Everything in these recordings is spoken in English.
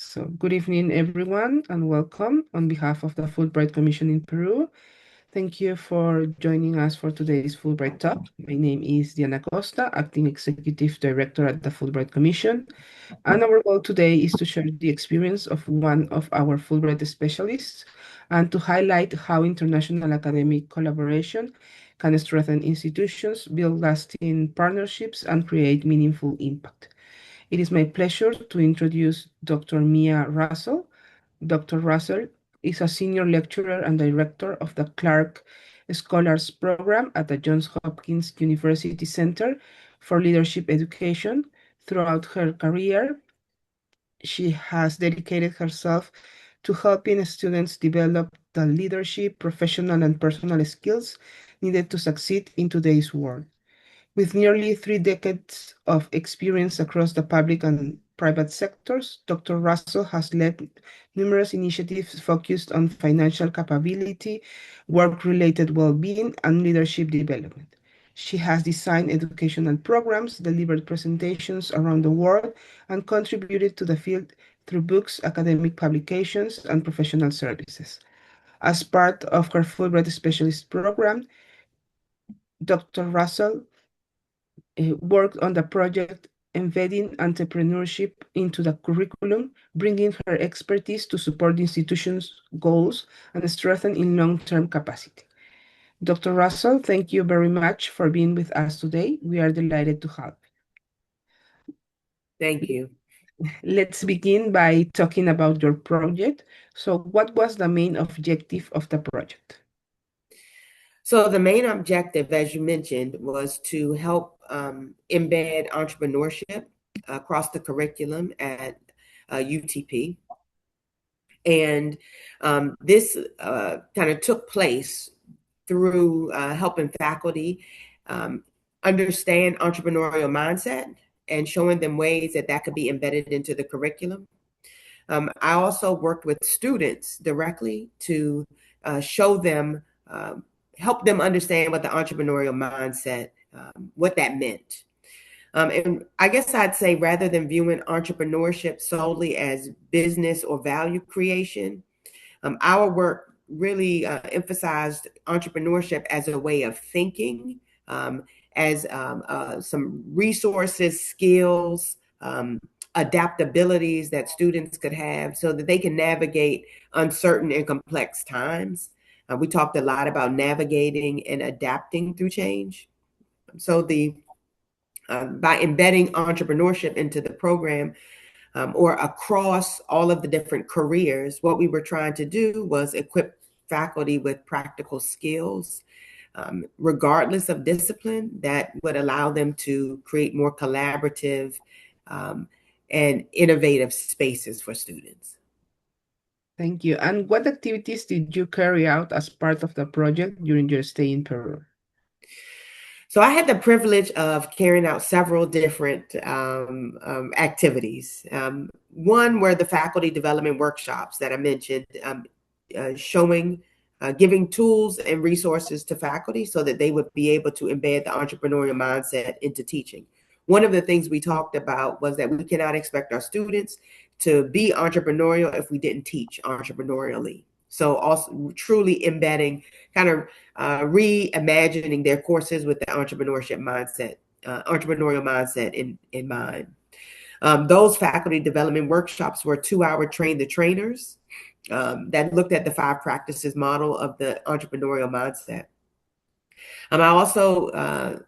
So, good evening, everyone, and welcome on behalf of the Fulbright Commission in Peru. Thank you for joining us for today's Fulbright Talk. My name is Diana Costa, Acting Executive Director at the Fulbright Commission, and our goal today is to share the experience of one of our Fulbright specialists and to highlight how international academic collaboration can strengthen institutions, build lasting partnerships, and create meaningful impact. It is my pleasure to introduce Dr. Mia Russell. Dr. Russell is a senior lecturer and director of the Clark Scholars Program at the Johns Hopkins University Center for Leadership Education. Throughout her career, she has dedicated herself to helping students develop the leadership, professional, and personal skills needed to succeed in today's world. With nearly 3 decades of experience across the public and private sectors, Dr. Russell has led numerous initiatives focused on financial capability, work-related well-being, and leadership development. She has designed educational programs, delivered presentations around the world, and contributed to the field through books, academic publications, and professional services. As part of her Fulbright Specialist program, Dr. Russell worked on the project Embedding entrepreneurship into the curriculum, bringing her expertise to support the institution's goals and strengthen in long-term capacity. Dr. Russell, thank you very much for being with us today. We are delighted to have you. Thank you. Let's begin by talking about your project. So what was the main objective of the project? So the main objective, as you mentioned, was to help embed entrepreneurship across the curriculum at UTP. And this kind of took place through helping faculty understand entrepreneurial mindset and showing them ways that that could be embedded into the curriculum. I also worked with students directly to show them, help them understand what the entrepreneurial mindset, what that meant. And I guess I'd say rather than viewing entrepreneurship solely as business or value creation, our work really emphasized entrepreneurship as a way of thinking, as some resources, skills, adaptabilities that students could have so that they can navigate uncertain and complex times. We talked a lot about navigating and adapting through change. So by embedding entrepreneurship into the program or across all of the different careers, what we were trying to do was equip faculty with practical skills, regardless of discipline, that would allow them to create more collaborative and innovative spaces for students. Thank you. And what activities did you carry out as part of the project during your stay in Peru? So I had the privilege of carrying out several different activities. One were the faculty development workshops that I mentioned, giving tools and resources to faculty so that they would be able to embed the entrepreneurial mindset into teaching. One of the things we talked about was that we cannot expect our students to be entrepreneurial if we didn't teach entrepreneurially. So also truly embedding, kind of reimagining their courses with the entrepreneurship mindset, entrepreneurial mindset in mind. Those faculty development workshops were 2-hour train the trainers that looked at the 5 practices model of the entrepreneurial mindset. I also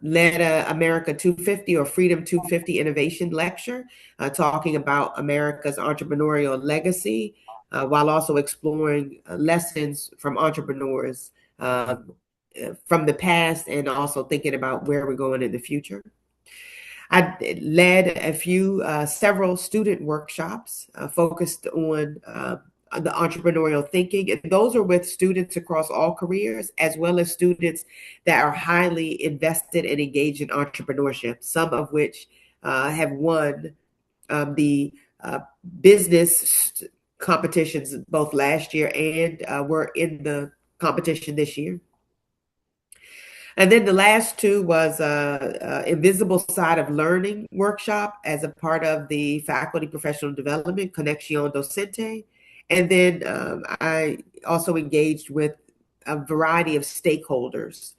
led a America 250 or Freedom 250 Innovation Lecture, talking about America's entrepreneurial legacy, while also exploring lessons from entrepreneurs from the past and also thinking about where we're going in the future. I led several student workshops focused on the entrepreneurial thinking. And those are with students across all careers, as well as students that are highly invested and engaged in entrepreneurship, some of which have won the business competitions both last year and were in the competition this year. And then the last two was Invisible Side of Learning workshop as a part of the faculty professional development, Conexión Docente. And then I also engaged with a variety of stakeholders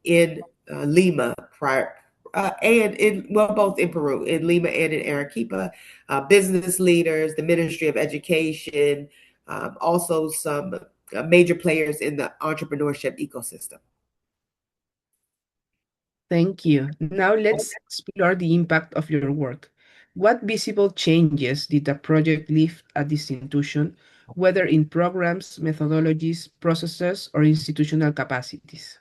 in Lima and in, well, both in Peru, in Lima and in Arequipa, business leaders, the Ministry of Education, also some major players in the entrepreneurship ecosystem. Thank you. Now let's explore the impact of your work. What visible changes did the project leave at this institution, whether in programs, methodologies, processes, or institutional capacities?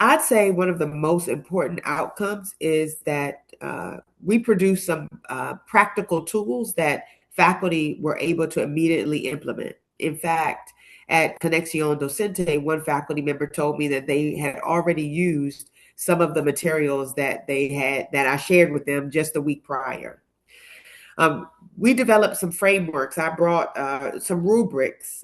I'd say one of the most important outcomes is that we produce some practical tools that faculty were able to immediately implement. In fact, at Conexión Docente, one faculty member told me that they had already used some of the materials that I shared with them just a week prior. We developed some frameworks. I brought some rubrics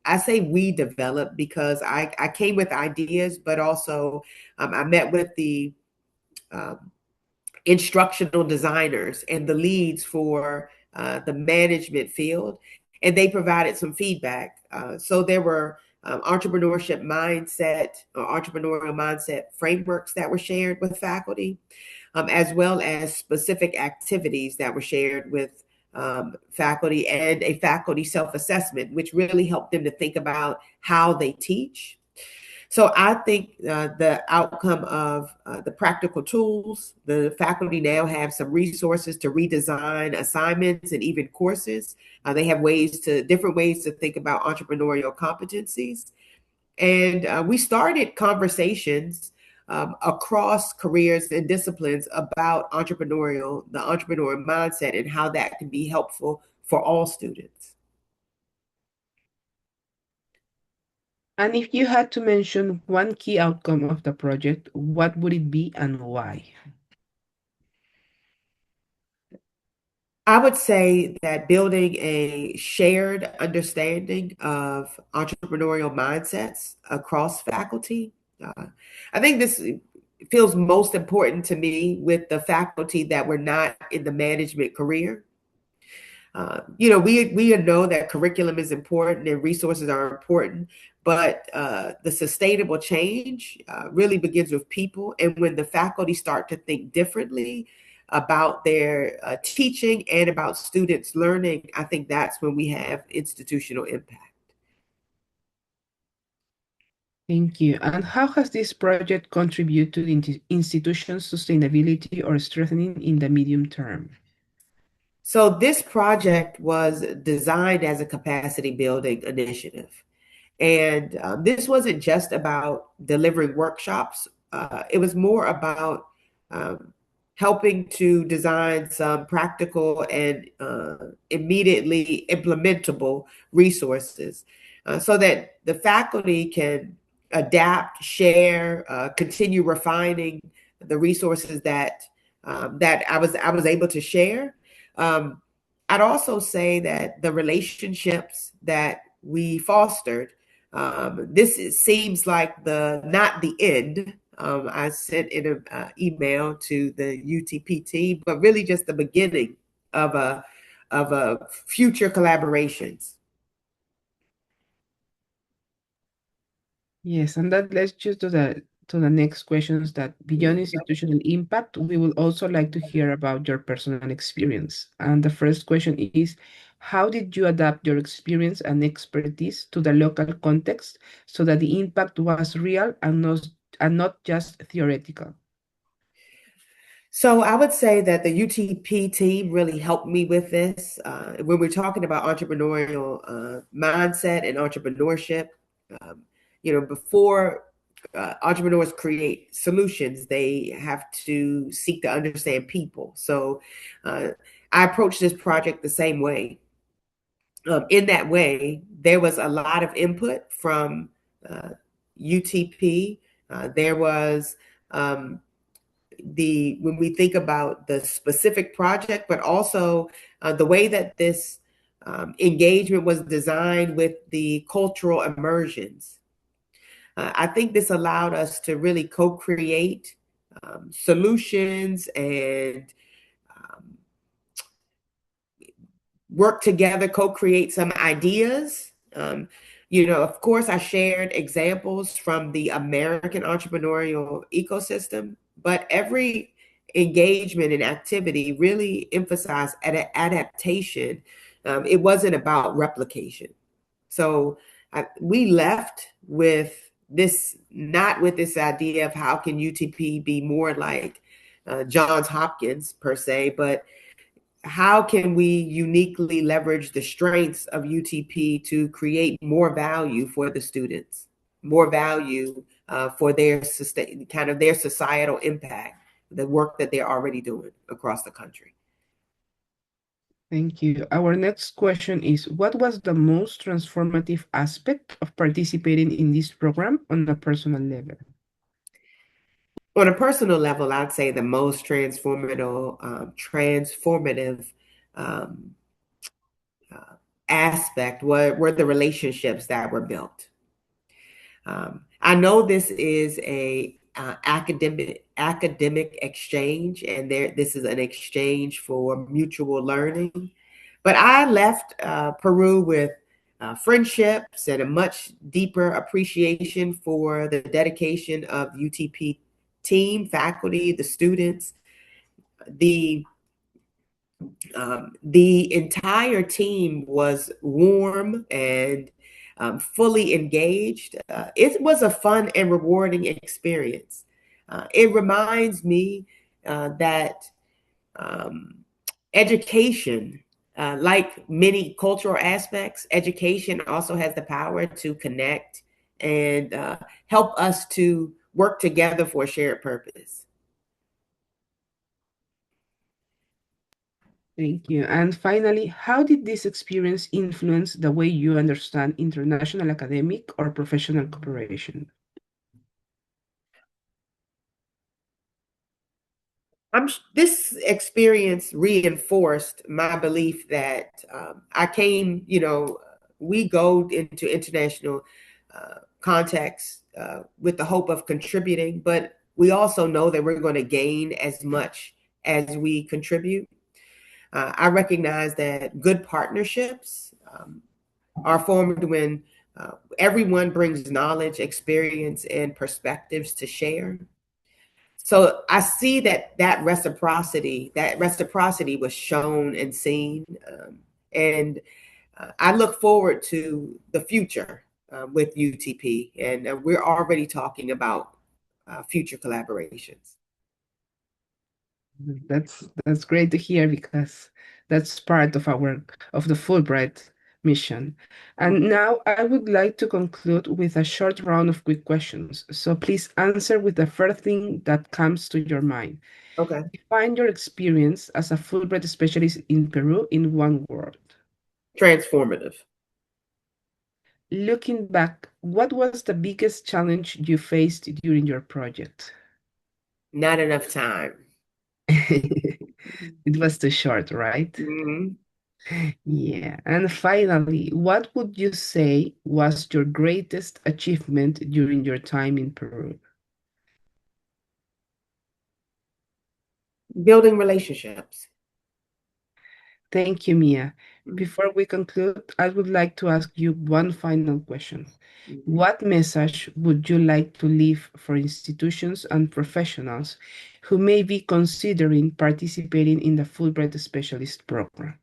I say we developed because I came with ideas, but also I met with the instructional designers and the leads for the management field, and they provided some feedback. So there were entrepreneurial mindset frameworks that were shared with faculty, as well as specific activities that were shared with faculty, and a faculty self-assessment, which really helped them to think about how they teach. So I think the outcome of the practical tools, the faculty now have some resources to redesign assignments and even courses. They have different ways to think about entrepreneurial competencies. And we started conversations across careers and disciplines about the entrepreneurial mindset and how that can be helpful for all students. And if you had to mention one key outcome of the project, what would it be and why? I would say that building a shared understanding of entrepreneurial mindsets across faculty. I think this feels most important to me with the faculty that were not in the management career. We know that curriculum is important and resources are important, but the sustainable change really begins with people. And when the faculty start to think differently about their teaching and about students learning, I think that's when we have institutional impact. Thank you. And how has this project contributed to the institution's sustainability or strengthening in the medium term? So this project was designed as a capacity building initiative. And this wasn't just about delivering workshops. It was more about helping to design some practical and immediately implementable resources so that the faculty can adapt, share, continue refining the resources that I was able to share. I'd also say that the relationships that we fostered, this seems like not the end. I sent in an email to the UTPT, but really just the beginning of a future collaborations. Yes, and that leads you to the next questions that beyond institutional impact, we would also like to hear about your personal experience. And the first question is, how did you adapt your experience and expertise to the local context so that the impact was real and not just theoretical? So I would say that the UTP team really helped me with this. When we're talking about entrepreneurial mindset and entrepreneurship, before entrepreneurs create solutions, they have to seek to understand people. So I approached this project the same way. In that way, there was a lot of input from UTP. There was when we think about the specific project, but also the way that this engagement was designed with the cultural immersions. I think this allowed us to really co-create solutions and work together, co-create some ideas. Of course, I shared examples from the American entrepreneurial ecosystem, but every engagement and activity really emphasized adaptation. It wasn't about replication. So we left with this, not with this idea of how can UTP be more like Johns Hopkins per se, but how can we uniquely leverage the strengths of UTP to create more value for the students, more value for their their societal impact, the work that they're already doing across the country. Thank you. Our next question is, what was the most transformative aspect of participating in this program on a personal level? On a personal level, I'd say the most transformative aspect were the relationships that were built. I know this is a academic exchange, and this is an exchange for mutual learning. But I left Peru with friendships and a much deeper appreciation for the dedication of UTP team, faculty, the students, the entire team was warm and fully engaged. It was a fun and rewarding experience. It reminds me that education, like many cultural aspects, education also has the power to connect and help us to work together for a shared purpose. Thank you. And finally, how did this experience influence the way you understand international academic or professional cooperation? This experience reinforced my belief that we go into international contexts with the hope of contributing, but we also know that we're going to gain as much as we contribute. I recognize that good partnerships are formed when everyone brings knowledge, experience, and perspectives to share. So I see that reciprocity was shown and seen. And I look forward to the future with UTP, and we're already talking about future collaborations. That's great to hear, because that's part of the Fulbright mission. And now I would like to conclude with a short round of quick questions. So please answer with the first thing that comes to your mind. Okay. Define your experience as a Fulbright specialist in Peru in one word. Transformative. Looking back, what was the biggest challenge you faced during your project? Not enough time. It was too short, right? Mm-hmm. Yeah. And finally, what would you say was your greatest achievement during your time in Peru? Building relationships. Thank you, Mia. Before we conclude, I would like to ask you one final question. What message would you like to leave for institutions and professionals who may be considering participating in the Fulbright Specialist program?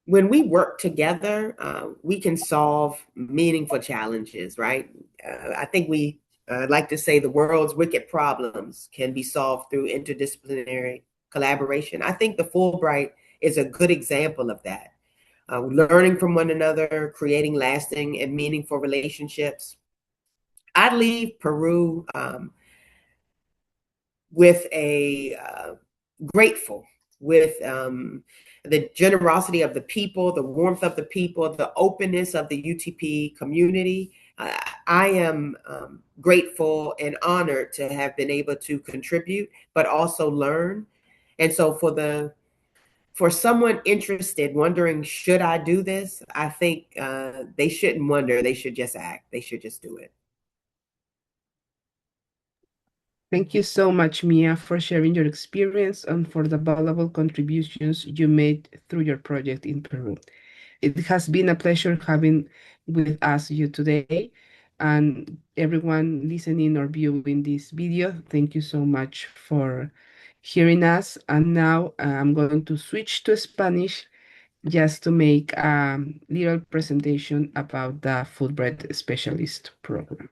When we work together, we can solve meaningful challenges, right? I think we like to say the world's wicked problems can be solved through interdisciplinary collaboration. I think the Fulbright is a good example of that. Learning from one another, creating lasting and meaningful relationships. I leave Peru with a grateful with the generosity of the people, the warmth of the people, the openness of the UTP community. I am grateful and honored to have been able to contribute, but also learn. And so for the for someone interested, wondering, should I do this? I think they shouldn't wonder. They should just act. They should just do it. Thank you so much, Mia, for sharing your experience and for the valuable contributions you made through your project in Peru. It has been a pleasure having with us you today, and everyone listening or viewing this video, thank you so much for hearing us. And now I'm going to switch to Spanish just to make a little presentation about the Fulbright Specialist program.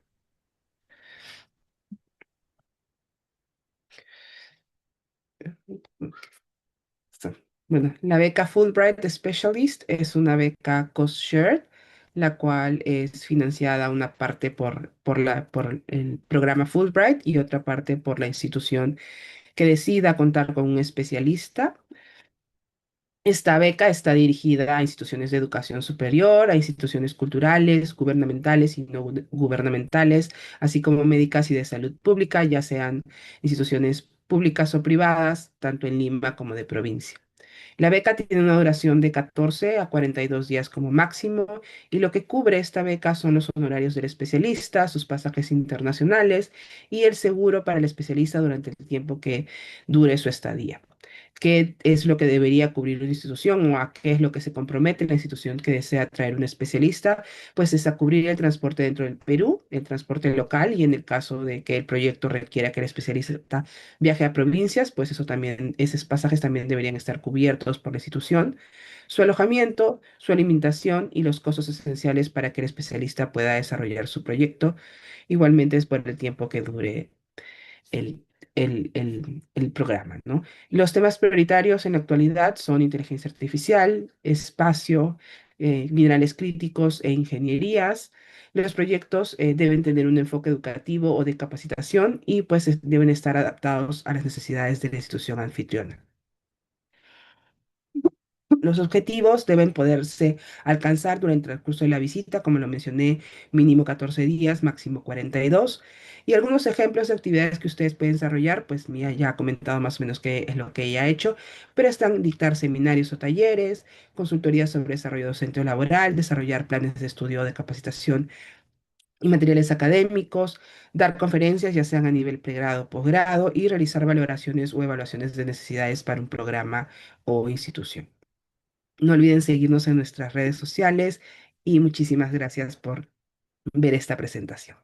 Bueno, la beca Fulbright Specialist es una beca cost-shared, la cual es financiada una parte por el programa Fulbright y otra parte por la institución que decida contar con un especialista. Esta beca está dirigida a instituciones de educación superior, a instituciones culturales, gubernamentales y no gubernamentales, así como médicas y de salud pública, ya sean instituciones públicas o privadas, tanto en Lima como de provincia. La beca tiene una duración de 14 a 42 días como máximo y lo que cubre esta beca son los honorarios del especialista, sus pasajes internacionales y el seguro para el especialista durante el tiempo que dure su estadía. ¿Qué es lo que debería cubrir una institución o a qué es lo que se compromete la institución que desea traer un especialista? Pues es a cubrir el transporte dentro del Perú, el transporte local y en el caso de que el proyecto requiera que el especialista viaje a provincias, pues eso también, esos pasajes también deberían estar cubiertos por la institución. Su alojamiento, su alimentación y los costos esenciales para que el especialista pueda desarrollar su proyecto. Igualmente es por el tiempo que dure el, el programa, ¿no? Los temas prioritarios en la actualidad son inteligencia artificial, espacio, minerales críticos e ingenierías. Los proyectos deben tener un enfoque educativo o de capacitación y pues deben estar adaptados a las necesidades de la institución anfitriona. Los objetivos deben poderse alcanzar durante el curso de la visita, como lo mencioné, mínimo 14 días, máximo 42. Y algunos ejemplos de actividades que ustedes pueden desarrollar, pues Mía ya ha comentado más o menos qué es lo que ella ha hecho, pero están dictar seminarios o talleres, consultorías sobre desarrollo docente o laboral, desarrollar planes de estudio de capacitación y materiales académicos, dar conferencias, ya sean a nivel pregrado o posgrado, y realizar valoraciones o evaluaciones de necesidades para un programa o institución. No olviden seguirnos en nuestras redes sociales y muchísimas gracias por ver esta presentación.